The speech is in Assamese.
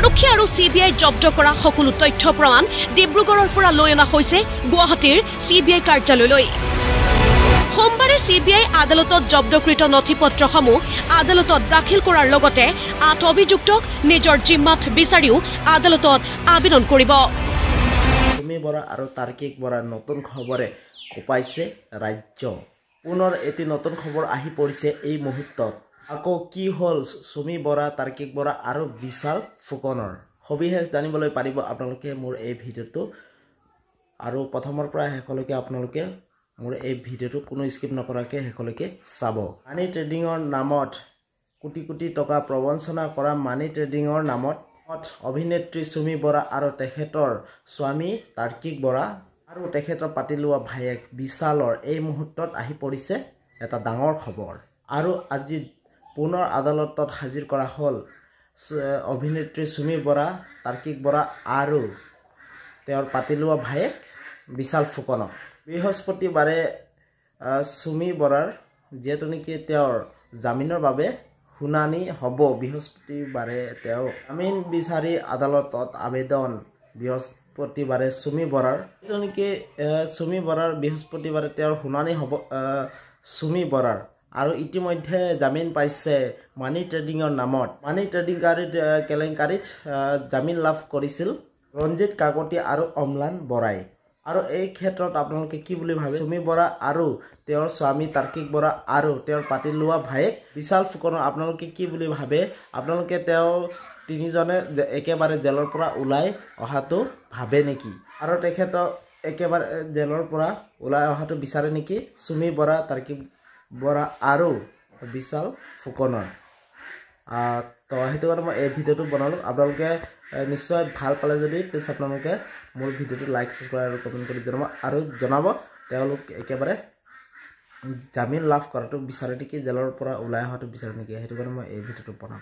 আৰক্ষী আৰু CBI জব্দ কৰা সকলো তথ্য প্ৰমাণ ডিব্ৰুগড়ৰ পৰা লৈ অনা হৈছে গুৱাহাটীৰ CBI কাৰ্যালয়লৈ সোমবাৰে CBI আদালতত জব্দকৃত নথিপত্ৰসমূহ আদালতত দাখিল কৰাৰ লগতে 8 অভিযুক্তক নিজৰ জিম্মাত বিচাৰিও আদালতত আবেদন কৰিব সুমি বৰা আৰু তাৰ্কিক বৰাৰ নতুন খবৰে কপাইছে ৰাজ্য পুনৰ এটি নতুন খবৰ আহি পৰিছে এই মুহূৰ্তত আকৌ কি হল সুমি বৰা তাৰ্কিক বৰা আৰু বিশাল ফুকনৰ সবিশেষ জানিবলৈ পাৰিব আপোনালোকে মোৰ এই ভিডিঅটো আৰু প্ৰথমৰ পৰা শেষলৈকে আপোনালোকে মোৰ এই ভিডিঅটো কোনো স্কিপ নকৰাকৈ শেষলৈকে চাব মানি ট্ৰেডিংৰ নামত কোটি কোটি টকা প্ৰবঞ্চনা কৰা মানি ট্ৰেডিংৰ নামত অভিনেত্ৰী সুমি বৰা আৰু তেখেতৰ স্বামী তাৰ্কিক বৰা আৰু তেখেতৰ পাতি লোৱা ভায়েক বিশালৰ এই মুহূৰ্তত আহি পৰিছে এটা ডাঙৰ খবৰ আৰু আজি পুনৰ আদালতত হাজিৰ কৰা হল অভিনেত্ৰী সুমি বৰা তাৰ্কিক বৰা আৰু তেওঁৰ পাতি লোৱা ভায়েক বিশাল ফুকনক বৃহস্পতিবাৰে সুমি বৰাৰ যেহেতু নেকি তেওঁৰ জামিনৰ বাবে শুনানি হ'ব বৃহস্পতিবাৰে তেওঁ জামিন বিচাৰি আদালতত আবেদন বৃহস্পতিবাৰে সুমি বৰাৰ যেহেতু নেকি সুমি বৰাৰ বৃহস্পতিবাৰে তেওঁৰ শুনানি হ'ব সুমি বৰাৰ আৰু ইতিমধ্যে জামিন পাইছে মানি ট্ৰেডিংৰ নামত মানি ট্ৰেডিং কেলেংকাৰীত জামিন লাভ কৰিছিল ৰঞ্জিত কাকতি আৰু অম্লান বৰাই আৰু এই ক্ষেত্ৰত আপোনালোকে কি বুলি ভাবে সুমি বৰা আৰু তেওঁৰ স্বামী তাৰ্কিক বৰা আৰু তেওঁৰ পাতি লোৱা ভায়েক বিশাল ফুকনৰ আপোনালোকে কি বুলি ভাবে আপোনালোকে তেওঁ তিনিজনে একেবাৰে জেলৰ পৰা ওলাই অহাটো ভাবে নেকি আৰু তেখেতৰ একেবাৰে জেলৰ পৰা ওলাই অহাটো বিচাৰে নেকি সুমি বৰা তাৰ্কিক বৰা আৰু বিশাল ফুকনৰ তো সেইটো কাৰণে মই এই ভিডিঅ'টো বনালোঁ আপোনালোকে নিশ্চয় ভাল পালে যদি প্লিজ আপোনালোকে মোৰ ভিডিঅ'টো লাইক সাবস্ক্ৰাইব আৰু কমেণ্ট কৰি জনাব তেওঁলোক একেবাৰে জামিন লাভ কৰাটো বিচাৰে নেকি জেলৰ পৰা ওলাই অহাটো বিচাৰে নেকি সেইটো কাৰণে মই এই ভিডিঅ'টো বনাম